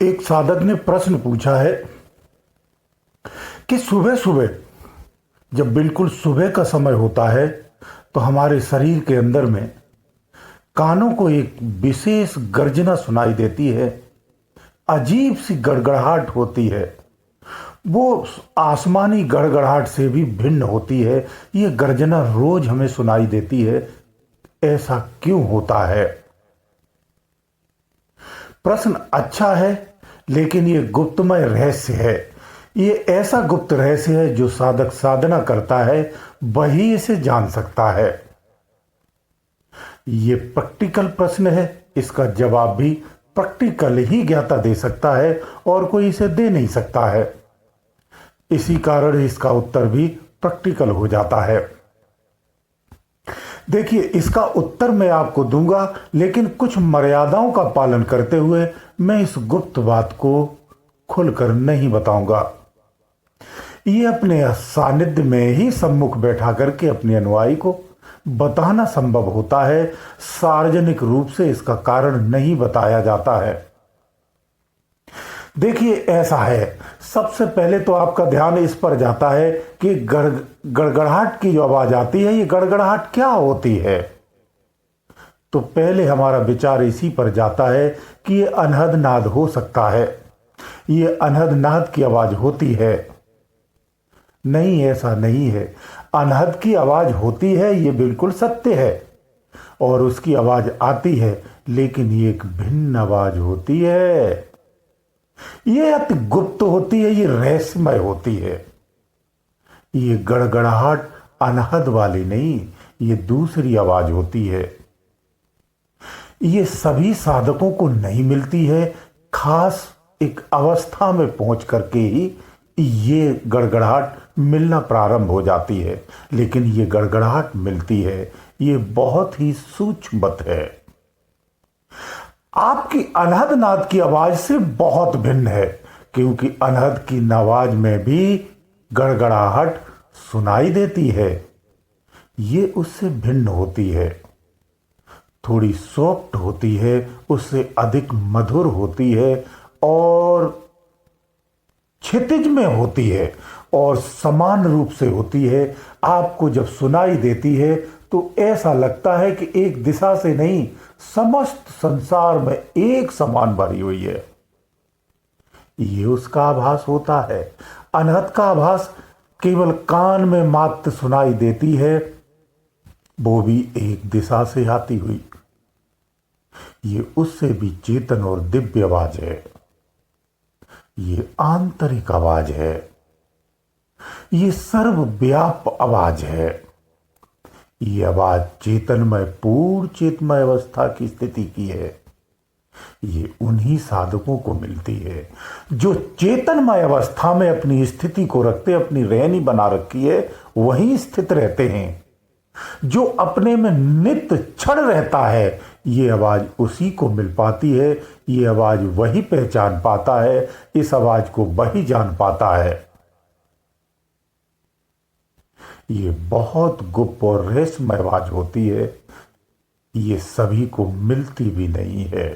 एक साधक ने प्रश्न पूछा है कि सुबह सुबह जब बिल्कुल सुबह का समय होता है तो हमारे शरीर के अंदर में कानों को एक विशेष गर्जना सुनाई देती है। अजीब सी गड़गड़ाहट होती है। वो आसमानी गड़गड़ाहट से भी भिन्न होती है। ये गर्जना रोज हमें सुनाई देती है। ऐसा क्यों होता है? प्रश्न अच्छा है, लेकिन ये गुप्तमय रहस्य है। ये ऐसा गुप्त रहस्य है जो साधक साधना करता है वही इसे जान सकता है। ये प्रैक्टिकल प्रश्न है। इसका जवाब भी प्रैक्टिकल ही ज्ञाता दे सकता है और कोई इसे दे नहीं सकता है। इसी कारण इसका उत्तर भी प्रैक्टिकल हो जाता है। देखिए, इसका उत्तर मैं आपको दूंगा, लेकिन कुछ मर्यादाओं का पालन करते हुए मैं इस गुप्त बात को खुलकर नहीं बताऊंगा। ये अपने सानिध्य में ही सम्मुख बैठा करके अपने अनुयायी को बताना संभव होता है। सार्वजनिक रूप से इसका कारण नहीं बताया जाता है। देखिए, ऐसा है, सबसे पहले तो आपका ध्यान इस पर जाता है कि गड़गड़ाहट की जो आवाज आती है, ये गड़गड़ाहट क्या होती है। तो पहले हमारा विचार इसी पर जाता है कि ये अनहद नाद हो सकता है। ये अनहद नाद की आवाज होती है। नहीं, ऐसा नहीं है। अनहद की आवाज होती है, ये बिल्कुल सत्य है, और उसकी आवाज आती है, लेकिन ये एक भिन्न आवाज होती है। ये अति गुप्त होती है, ये रहस्यमय होती है। ये गड़गड़ाहट अनहद वाली नहीं, ये दूसरी आवाज होती है। ये सभी साधकों को नहीं मिलती है। खास एक अवस्था में पहुंच करके ही ये गड़गड़ाहट मिलना प्रारंभ हो जाती है, लेकिन ये गड़गड़ाहट मिलती है। ये बहुत ही सूक्ष्म है। आपकी अनहद नाद की आवाज से बहुत भिन्न है, क्योंकि अनहद की आवाज में भी गड़गड़ाहट सुनाई देती है। ये उससे भिन्न होती है, थोड़ी सॉफ्ट होती है, उससे अधिक मधुर होती है और क्षितिज में होती है और समान रूप से होती है। आपको जब सुनाई देती है तो ऐसा लगता है कि एक दिशा से नहीं, समस्त संसार में एक समान भरी हुई है। ये उसका आभास होता है। अनहद का आभास केवल कान में मात्र सुनाई देती है, वो भी एक दिशा से आती हुई। ये उससे भी चेतन और दिव्य आवाज है। ये आंतरिक आवाज है। ये सर्वव्यापक आवाज है। ये आवाज चेतनमय, पूर्ण चेतमय अवस्था की स्थिति की है। ये उन्हीं साधकों को मिलती है जो चेतनमय अवस्था में अपनी स्थिति को रखते, अपनी रहनी बना रखी है, वहीं स्थित रहते हैं। जो अपने में नित्य क्षण रहता है, ये आवाज उसी को मिल पाती है। ये आवाज वही पहचान पाता है। इस आवाज को वही जान पाता है। ये बहुत गुप्त और रहस्यमय आवाज होती है। ये सभी को मिलती भी नहीं है,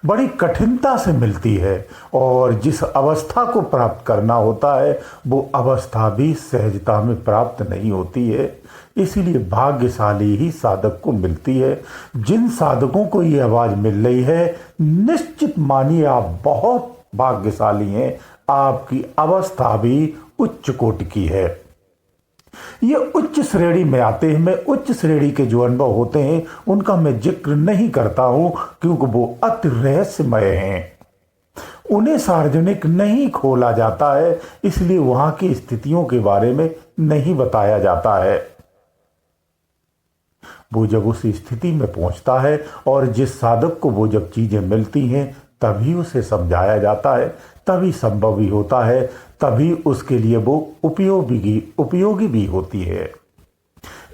बड़ी कठिनता से मिलती है, और जिस अवस्था को प्राप्त करना होता है वो अवस्था भी सहजता में प्राप्त नहीं होती है। इसीलिए भाग्यशाली ही साधक को मिलती है। जिन साधकों को ये आवाज मिल रही है, निश्चित मानिए आप बहुत भाग्यशाली हैं। आपकी अवस्था भी उच्च कोटि की है। ये उच्च श्रेणी में आते हैं। मैं उच्च श्रेणी के जो अनुभव होते हैं उनका मैं जिक्र नहीं करता हूं, क्योंकि वो अति रहस्यमय हैं। उन्हें सार्वजनिक नहीं खोला जाता है, इसलिए वहां की स्थितियों के बारे में नहीं बताया जाता है। वो जब उस स्थिति में पहुंचता है और जिस साधक को वो जब चीजें मिलती हैं, तभी उसे समझाया जाता है, तभी संभव भी होता है, तभी उसके लिए वो उपयोगी भी होती है।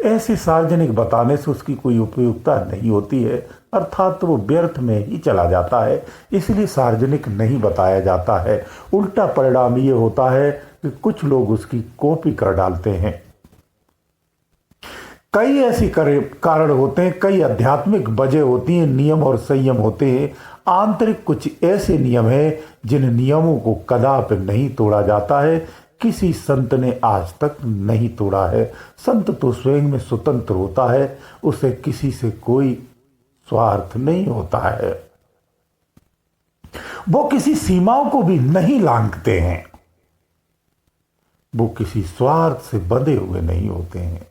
ऐसे सार्वजनिक बताने से उसकी कोई उपयोगिता नहीं होती है, अर्थात तो वो व्यर्थ में ही चला जाता है। इसलिए सार्वजनिक नहीं बताया जाता है। उल्टा परिणाम ये होता है कि कुछ लोग उसकी कॉपी कर डालते हैं। कई ऐसी कारण होते हैं, कई आध्यात्मिक वजह होती हैं, नियम और संयम होते हैं। आंतरिक कुछ ऐसे नियम हैं जिन नियमों को कदापि नहीं तोड़ा जाता है। किसी संत ने आज तक नहीं तोड़ा है। संत तो स्वयं में स्वतंत्र होता है, उसे किसी से कोई स्वार्थ नहीं होता है। वो किसी सीमाओं को भी नहीं लांघते हैं। वो किसी स्वार्थ से बंधे हुए नहीं होते हैं।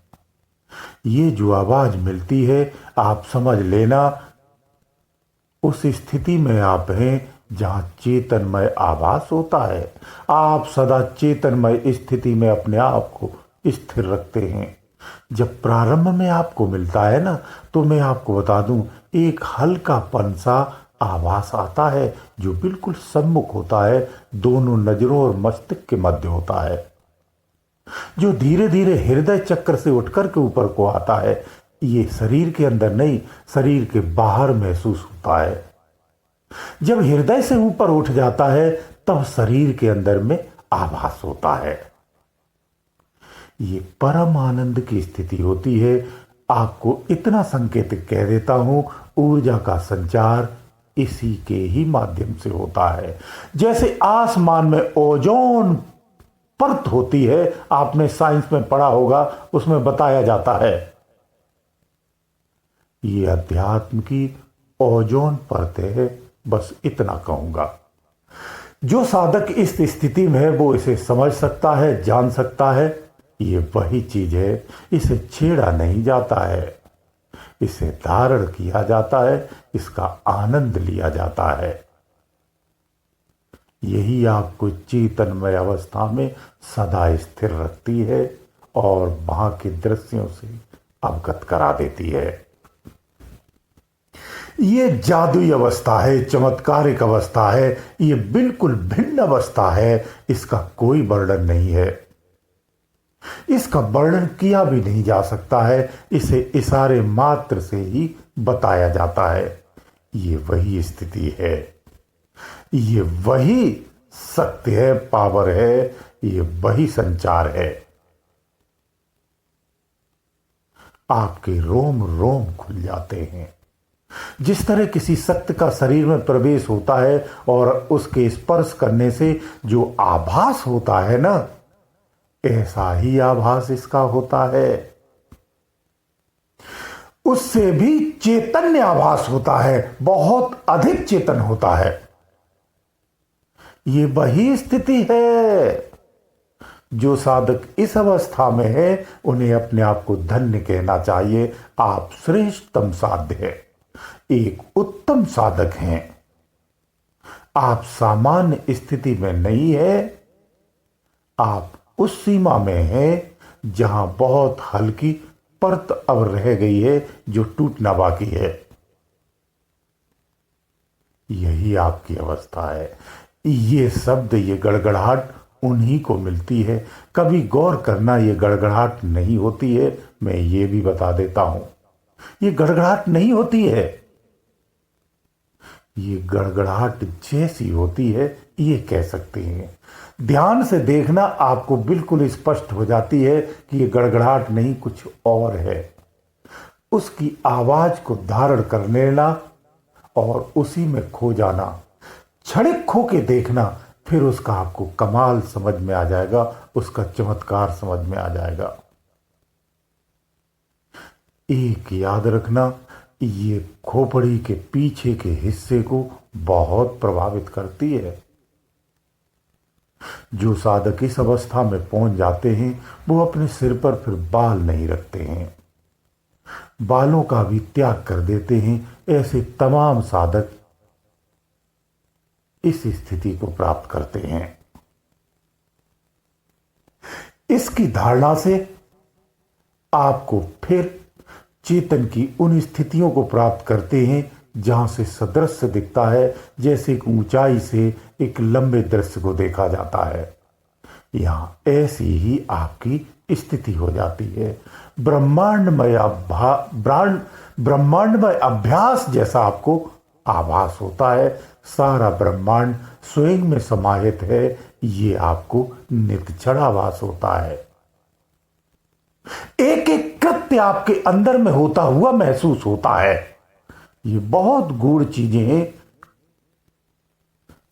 ये जो आवाज मिलती है, आप समझ लेना उस स्थिति में आप हैं जहां चेतनमय आभास होता है। आप सदा चेतनमय स्थिति में अपने आप को स्थिर रखते हैं। जब प्रारंभ में आपको मिलता है ना, तो मैं आपको बता दूं, एक हल्कापन सा आभास आता है जो बिल्कुल सम्मुख होता है, दोनों नजरों और मस्तिष्क के मध्य होता है, जो धीरे धीरे हृदय चक्र से उठकर के ऊपर को आता है। ये शरीर के अंदर नहीं, शरीर के बाहर महसूस होता है। जब हृदय से ऊपर उठ जाता है तब शरीर के अंदर में आभास होता है। ये परम आनंद की स्थिति होती है। आपको इतना संकेत कह देता हूं, ऊर्जा का संचार इसी के ही माध्यम से होता है। जैसे आसमान में ओजोन परत होती है, आपने साइंस में पढ़ा होगा, उसमें बताया जाता है। ये अध्यात्म की ओजोन परत है, बस इतना कहूंगा। जो साधक इस स्थिति में है वो इसे समझ सकता है, जान सकता है। ये वही चीज है, इसे छेड़ा नहीं जाता है, इसे धारण किया जाता है, इसका आनंद लिया जाता है। यही आपको चेतनमय अवस्था में सदा स्थिर रखती है और वहां के दृश्यों से अवगत करा देती है। ये जादुई अवस्था है, चमत्कारिक अवस्था है, ये बिल्कुल भिन्न अवस्था है। इसका कोई वर्णन नहीं है, इसका वर्णन किया भी नहीं जा सकता है, इसे इशारे मात्र से ही बताया जाता है। ये वही स्थिति है, ये वही सत्य है, पावर है, ये वही संचार है। आपके रोम रोम खुल जाते हैं। जिस तरह किसी सत्य का शरीर में प्रवेश होता है और उसके स्पर्श करने से जो आभास होता है ना, ऐसा ही आभास इसका होता है। उससे भी चैतन्य आभास होता है, बहुत अधिक चेतन होता है। ये वही स्थिति है। जो साधक इस अवस्था में है उन्हें अपने आप को धन्य कहना चाहिए। आप श्रेष्ठतम साध्य है, एक उत्तम साधक हैं। आप सामान्य स्थिति में नहीं है, आप उस सीमा में हैं जहां बहुत हल्की परत अब रह गई है जो टूटना बाकी है। यही आपकी अवस्था है। ये शब्द, ये गड़गड़ाहट उन्हीं को मिलती है। कभी गौर करना, ये गड़गड़ाहट नहीं होती है। मैं ये भी बता देता हूं, ये गड़गड़ाहट नहीं होती है, ये गड़गड़ाहट जैसी होती है, ये कह सकते हैं। ध्यान से देखना, आपको बिल्कुल स्पष्ट हो जाती है कि ये गड़गड़ाहट नहीं, कुछ और है। उसकी आवाज को धारण कर लेना और उसी में खो जाना, क्षणिक खो के देखना, फिर उसका आपको कमाल समझ में आ जाएगा, उसका चमत्कार समझ में आ जाएगा। एक याद रखना, ये खोपड़ी के पीछे के हिस्से को बहुत प्रभावित करती है। जो साधक इस अवस्था में पहुंच जाते हैं वो अपने सिर पर फिर बाल नहीं रखते हैं, बालों का भी त्याग कर देते हैं। ऐसे तमाम साधक इस स्थिति को प्राप्त करते हैं। इसकी धारणा से आपको फिर चेतन की उन स्थितियों को प्राप्त करते हैं जहां से सदृश्य दिखता है, जैसे एक ऊंचाई से एक लंबे दृश्य को देखा जाता है। यहां ऐसी ही आपकी स्थिति हो जाती है। ब्रह्मांडमय अभ्यास जैसा आपको आभास होता है। सारा ब्रह्मांड स्वयं में समाहित है, ये आपको नित्य आभास होता है। एक एक कृत्य आपके अंदर में होता हुआ महसूस होता है। ये बहुत गूढ़ चीजें हैं,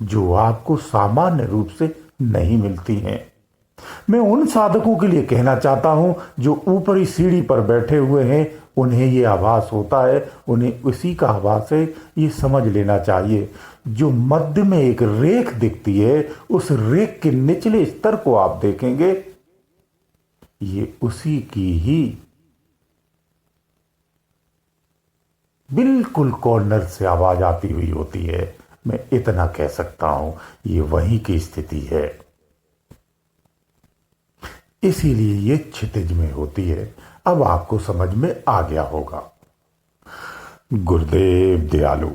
जो आपको सामान्य रूप से नहीं मिलती हैं। मैं उन साधकों के लिए कहना चाहता हूं जो ऊपरी सीढ़ी पर बैठे हुए हैं, उन्हें ये आभास होता है, उन्हें उसी का आभास है, ये समझ लेना चाहिए। जो मध्य में एक रेख दिखती है, उस रेख के निचले स्तर को आप देखेंगे, ये उसी की ही बिल्कुल कॉर्नर से आवाज आती हुई होती है। मैं इतना कह सकता हूं, ये वहीं की स्थिति है, इसीलिए ये क्षितिज में होती है। अब आपको समझ में आ गया होगा। गुरुदेव दयालु।